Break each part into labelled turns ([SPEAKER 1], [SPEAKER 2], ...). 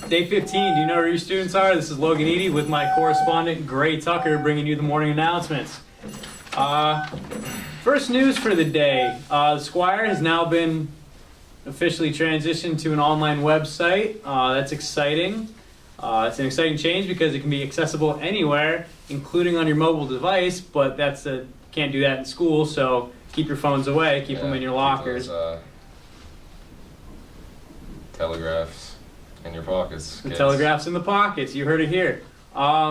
[SPEAKER 1] Day 15, do you know where your students are? This is Logan Eady with my correspondent, Gray Tucker, bringing you the morning announcements. First news for the day. The Squire has now been officially transitioned to an online website. That's exciting. It's an exciting change because it can be accessible anywhere, including on your mobile device, but can't do that in school, so keep your phones away, keep them in your lockers.
[SPEAKER 2] Those, telegraphs in your pockets.
[SPEAKER 1] The telegraphs in the pockets, you heard it here.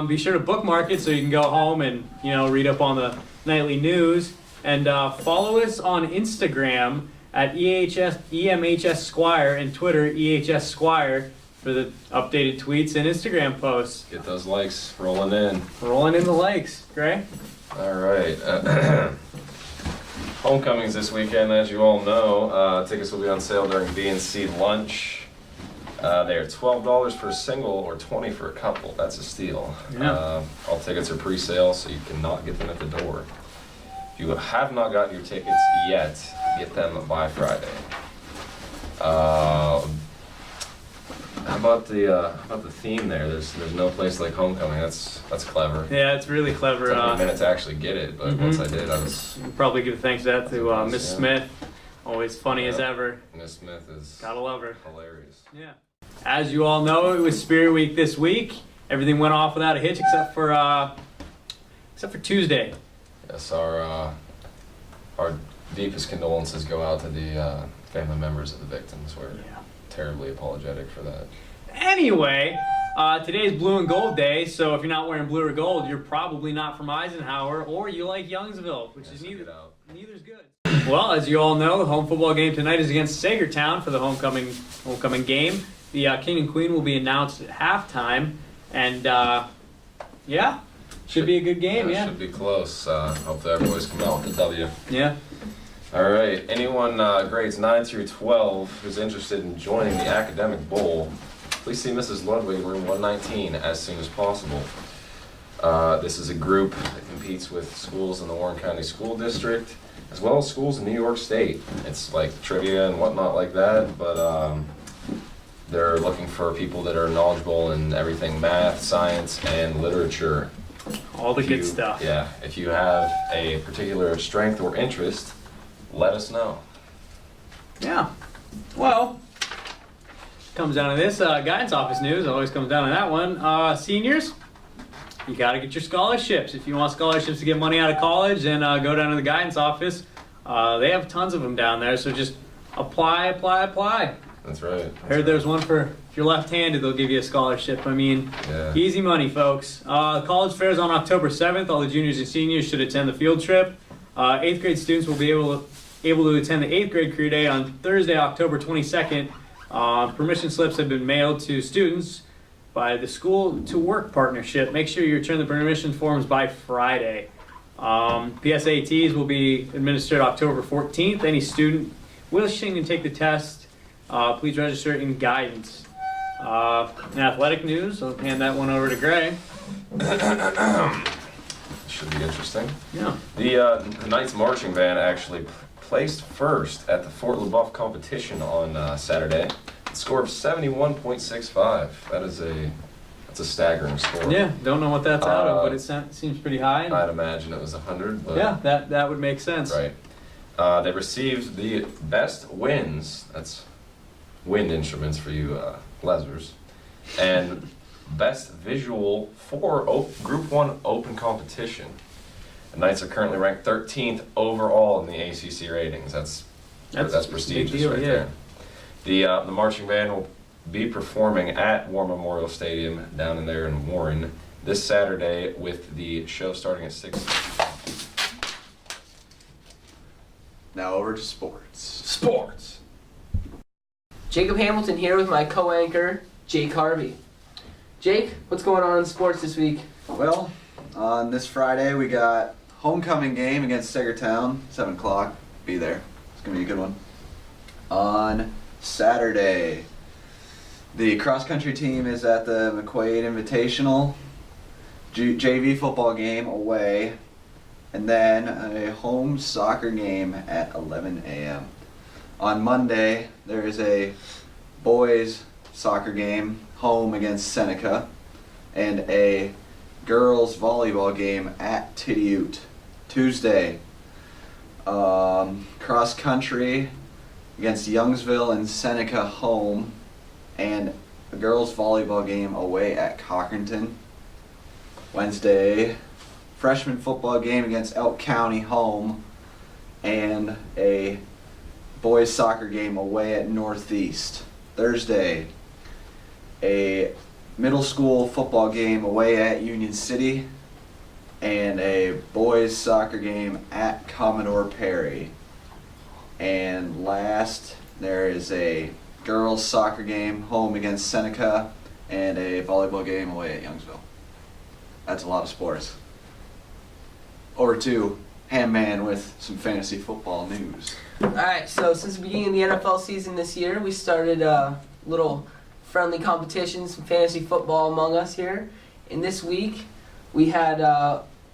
[SPEAKER 1] Be sure to bookmark it so you can go home and read up on the nightly news. And follow us on Instagram at EMHS Squire and Twitter EHS Squire for the updated tweets and Instagram posts.
[SPEAKER 2] Get those likes rolling in.
[SPEAKER 1] Rolling in the likes, Gray.
[SPEAKER 2] All right. Homecoming's this weekend, as you all know. Tickets will be on sale during B&C lunch. They are $12 for a single or $20 for a couple. That's a steal.
[SPEAKER 1] Yeah.
[SPEAKER 2] All tickets are pre-sale, so you cannot get them at the door. If you have not gotten your tickets yet, get them by Friday. How about the theme there? There's no place like homecoming. That's clever.
[SPEAKER 1] Yeah, it's really clever.
[SPEAKER 2] It took me a minute to actually get it, but once I did, I was.
[SPEAKER 1] Probably give thanks to that to Miss Smith. Always funny as ever.
[SPEAKER 2] Miss Smith is.
[SPEAKER 1] Gotta love her.
[SPEAKER 2] Hilarious.
[SPEAKER 1] Yeah. As you all know, it was Spirit Week this week. Everything went off without a hitch except for Tuesday.
[SPEAKER 2] Yes, our deepest condolences go out to the family members of the victims. We're terribly apologetic for that.
[SPEAKER 1] Anyway, today's Blue and Gold Day, so if you're not wearing blue or gold, you're probably not from Eisenhower, or you like Youngsville, which is neither's good. Well, as you all know, the home football game tonight is against Sagertown for the homecoming game. The King and Queen will be announced at halftime, and should be a good game. Yeah,
[SPEAKER 2] should be close. Hopefully our boys come out with a W.
[SPEAKER 1] Yeah.
[SPEAKER 2] All right. Anyone grades 9 through 12 who's interested in joining the Academic Bowl, please see Mrs. Ludwig, room 119, as soon as possible. This is a group that competes with schools in the Warren County School District, as well as schools in New York State. It's like trivia and whatnot like that, but they're looking for people that are knowledgeable in everything math, science, and literature.
[SPEAKER 1] All the good stuff.
[SPEAKER 2] Yeah. If you have a particular strength or interest, let us know.
[SPEAKER 1] Yeah. Well, comes down to this guidance office news. Always comes down to that one. Seniors, you got to get your scholarships. If you want scholarships to get money out of college, then go down to the guidance office. They have tons of them down there, so just apply.
[SPEAKER 2] That's right.
[SPEAKER 1] I heard there's one for if you're left-handed, they'll give you a scholarship. I mean, easy money, folks. The college fair is on October 7th. All the juniors and seniors should attend the field trip. 8th grade students will be able to attend the 8th grade career day on Thursday, October 22nd. Permission slips have been mailed to students by the School to Work Partnership. Make sure you return the permission forms by Friday. PSATs will be administered October 14th. Any student wishing to take the test, please register in guidance. In athletic news, I'll hand that one over to Gray.
[SPEAKER 2] Should be interesting.
[SPEAKER 1] Yeah.
[SPEAKER 2] The Knights marching band actually placed first at the Fort LaBeouf competition on Saturday. A score of 71.65. That's a staggering score.
[SPEAKER 1] Yeah, don't know what that's out of, but it seems pretty high.
[SPEAKER 2] I'd imagine it was 100. But
[SPEAKER 1] yeah, that would make sense.
[SPEAKER 2] Right. They received the best winds. That's wind instruments for you lesers, and best visual for Group 1 open competition. The Knights are currently ranked 13th overall in the ACC ratings. That's prestigious
[SPEAKER 1] big deal,
[SPEAKER 2] right there. The marching band will be performing at War Memorial Stadium down in Warren this Saturday, with the show starting at 6.
[SPEAKER 3] Now over to sports.
[SPEAKER 2] Sports.
[SPEAKER 4] Jacob Hamilton here with my co-anchor, Jake Harvey. Jake, what's going on in sports this week?
[SPEAKER 3] Well, on this Friday we got homecoming game against Sagertown, 7 o'clock. Be there. It's going to be a good one. On Saturday, the cross-country team is at the McQuaid Invitational JV football game away, and then a home soccer game at 11 a.m. On Monday, there is a boys soccer game home against Seneca, and a girls volleyball game at Titty-Ute. Tuesday, cross country against Youngsville and Seneca home, and a girls volleyball game away at Cochranton. Wednesday, freshman football game against Elk County home, and a boys soccer game away at Northeast. Thursday, a middle school football game away at Union City, and a boys soccer game at Commodore Perry. And last, there is a girls soccer game home against Seneca, and a volleyball game away at Youngsville. That's a lot of sports. Over to Ham-Man with some fantasy football news.
[SPEAKER 4] Alright, so since the beginning of the NFL season this year, we started a little friendly competition, some fantasy football among us here. And this week, we had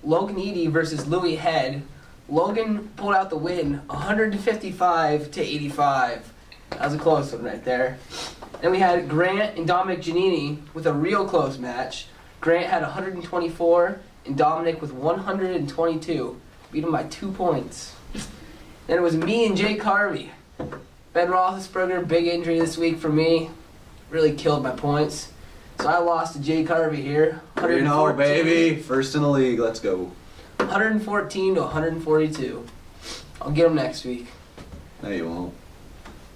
[SPEAKER 4] Logan Eady versus Louis Head. Logan pulled out the win, 155-85. That was a close one right there. Then we had Grant and Dominic Giannini with a real close match. Grant had 124 and Dominic with 122. Beat him by 2 points. Then it was me and Jake Harvey. Ben Roethlisberger, big injury this week for me. Really killed my points. So I lost to Jake Harvey here.
[SPEAKER 3] 3-0, baby. First in the league. Let's go.
[SPEAKER 4] 114 to 142. I'll get him next week.
[SPEAKER 3] No, you won't.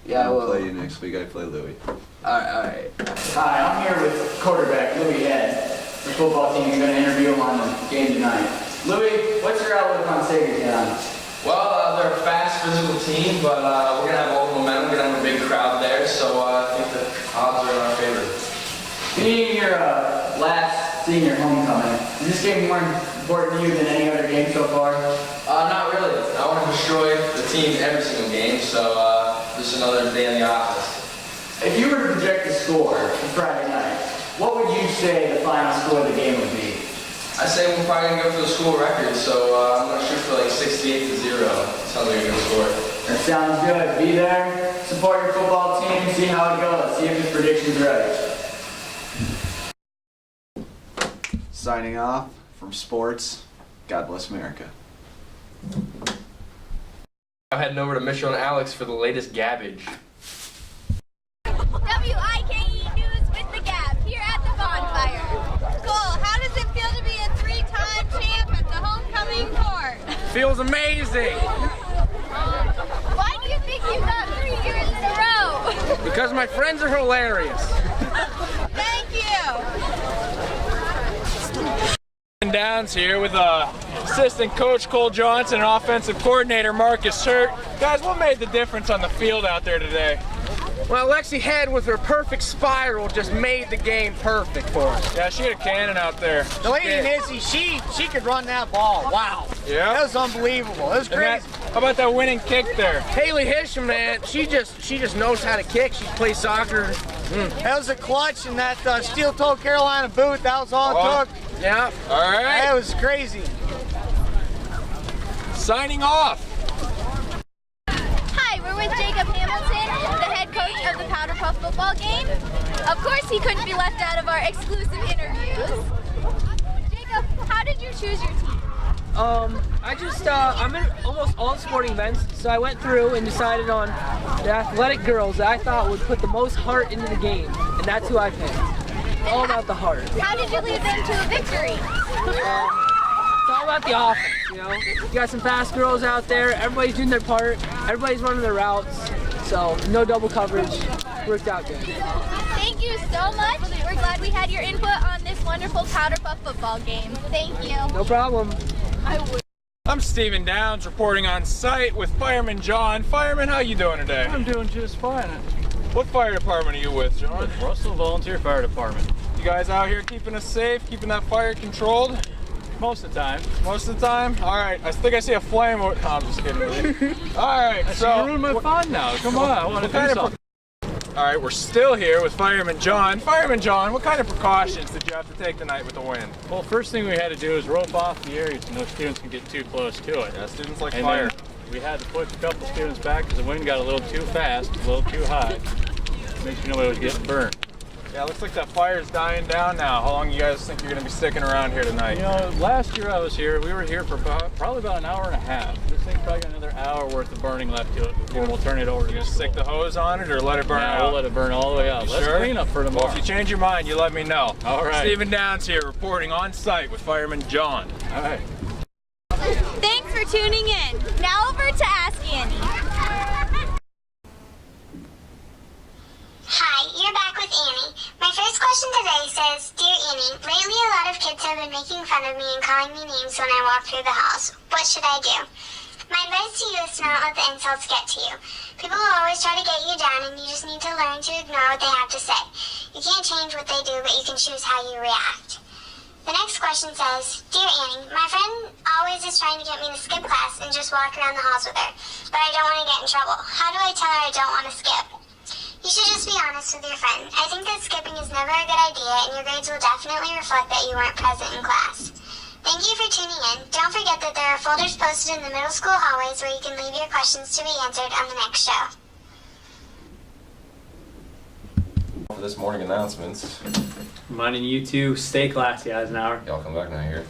[SPEAKER 4] Yeah, I
[SPEAKER 3] I'll
[SPEAKER 4] will.
[SPEAKER 3] play you next week. I play Louis.
[SPEAKER 4] Alright.
[SPEAKER 5] Hi, I'm here with quarterback Louis Head. The football team is going to interview him on the game tonight. Louis, what's your outlook on Sagertown?
[SPEAKER 6] Well, they're a fast, physical team, but we're going to have all the momentum. We're going to have a big crowd there, so I think the odds are in our favor.
[SPEAKER 5] Being your last senior homecoming, is this game more important to you than any other game so far?
[SPEAKER 6] Not really. I want to destroy the team every single game, so just another day in the office.
[SPEAKER 5] If you were to project the score for Friday night, what would you say the final score of the game would be?
[SPEAKER 6] I say we're probably going to go for the school record, so I'm going to shoot for like 68-0. Sounds like a good score.
[SPEAKER 5] That sounds good. Be there, support your football team, see how it goes, see if his prediction's right.
[SPEAKER 3] Signing off from sports. God bless America.
[SPEAKER 2] I'm heading over to Mitchell and Alex for the latest gabbage.
[SPEAKER 7] W-IKE News with the Gab here at the bonfire. Cole, how does it feel to be a 3-time champ at the homecoming court?
[SPEAKER 8] Feels amazing
[SPEAKER 7] Why do you think you got 3 years in a row?
[SPEAKER 8] because my friends are hilarious.
[SPEAKER 7] Thank you.
[SPEAKER 8] And Downs here with assistant coach Cole Johnson and offensive coordinator Marcus Hurt. Guys, what made the difference on the field out there today? Well, Lexi Head with her perfect spiral just made the game perfect for us. Yeah, she had a cannon out there.
[SPEAKER 9] The lady Nancy, she could run that ball. Wow.
[SPEAKER 8] Yeah.
[SPEAKER 9] That was unbelievable. It was crazy.
[SPEAKER 8] How about that winning kick there?
[SPEAKER 9] Haley Hisham, man, she just knows how to kick. She plays soccer. That was a clutch in that steel-toed Carolina boot. That was all it took.
[SPEAKER 8] Yeah. All right.
[SPEAKER 9] That was crazy.
[SPEAKER 8] Signing off.
[SPEAKER 7] Hi, we're with Jacob Hamilton, the head coach of the Powder Puff football game. Of course, he couldn't be left out of our exclusive interviews. Jacob, how did you choose your team?
[SPEAKER 4] I'm in almost all sporting events, so I went through and decided on the athletic girls that I thought would put the most heart into the game, and that's who I picked. All about the heart.
[SPEAKER 7] How did you lead them to a victory?
[SPEAKER 4] It's all about the offense, you know. You got some fast girls out there. Everybody's doing their part. Everybody's running their routes. So no double coverage. Worked out good.
[SPEAKER 7] Thank you so much. We're glad we had your input on this wonderful Powder Puff football game. Thank you.
[SPEAKER 4] No problem.
[SPEAKER 8] I'm Steven Downs reporting on site with Fireman John. Fireman, how you doing today?
[SPEAKER 10] I'm doing just fine.
[SPEAKER 8] What fire department are you with, John?
[SPEAKER 10] Russell Volunteer Fire Department.
[SPEAKER 8] You guys out here keeping us safe, keeping that fire controlled?
[SPEAKER 10] Most of the time.
[SPEAKER 8] Most of the time? All right. I think I see a flame. Oh, I'm just kidding with you. All right.
[SPEAKER 10] So you ruined my fun now. Come on, I want to do something.
[SPEAKER 8] All right, we're still here with Fireman John. Fireman John, what kind of precautions did you have to take tonight with the wind?
[SPEAKER 10] Well, first thing we had to do is rope off the area so no students can get too close to it.
[SPEAKER 8] Yeah, students like
[SPEAKER 10] And
[SPEAKER 8] fire.
[SPEAKER 10] then we had to push a couple students back because the wind got a little too fast, a little too high. Make sure nobody was getting burned.
[SPEAKER 8] Yeah, looks like that fire's dying down now. How long you guys think you're going to be sticking around here tonight?
[SPEAKER 10] You know, last year I was here, we were here for probably about an hour and a half. This thing's probably got another hour worth of burning left to it before we'll turn it over to
[SPEAKER 8] You gonna stick the hose on it or let it burn
[SPEAKER 10] Yeah,
[SPEAKER 8] out?
[SPEAKER 10] we'll let it burn all the way out. Let's
[SPEAKER 8] Sure?
[SPEAKER 10] clean up for tomorrow.
[SPEAKER 8] Well, if you change your mind, you let me know.
[SPEAKER 10] All right.
[SPEAKER 8] Stephen Downs here reporting on site with Fireman John.
[SPEAKER 10] All right.
[SPEAKER 7] Thanks for tuning in. Now over to Ask Annie.
[SPEAKER 11] Hi, you're back with Annie. My first question today says, Dear Annie, lately a lot of kids have been making fun of me and calling me names when I walk through the halls. What should I do? My advice to you is to not let the insults get to you. People will always try to get you down and you just need to learn to ignore what they have to say. You can't change what they do, but you can choose how you react. The next question says, Dear Annie, my friend always is trying to get me to skip class and just walk around the halls with her, but I don't want to get in trouble. How do I tell her I don't want to skip? You should just be honest with your friend. I think that skipping is never a good idea, and your grades will definitely reflect that you weren't present in class. Thank you for tuning in. Don't forget that there are folders posted in the middle school hallways where you can leave your questions to be answered on the next show.
[SPEAKER 2] For this morning announcements,
[SPEAKER 1] Reminding you to stay classy, Eisenhower.
[SPEAKER 2] y'all come back now here.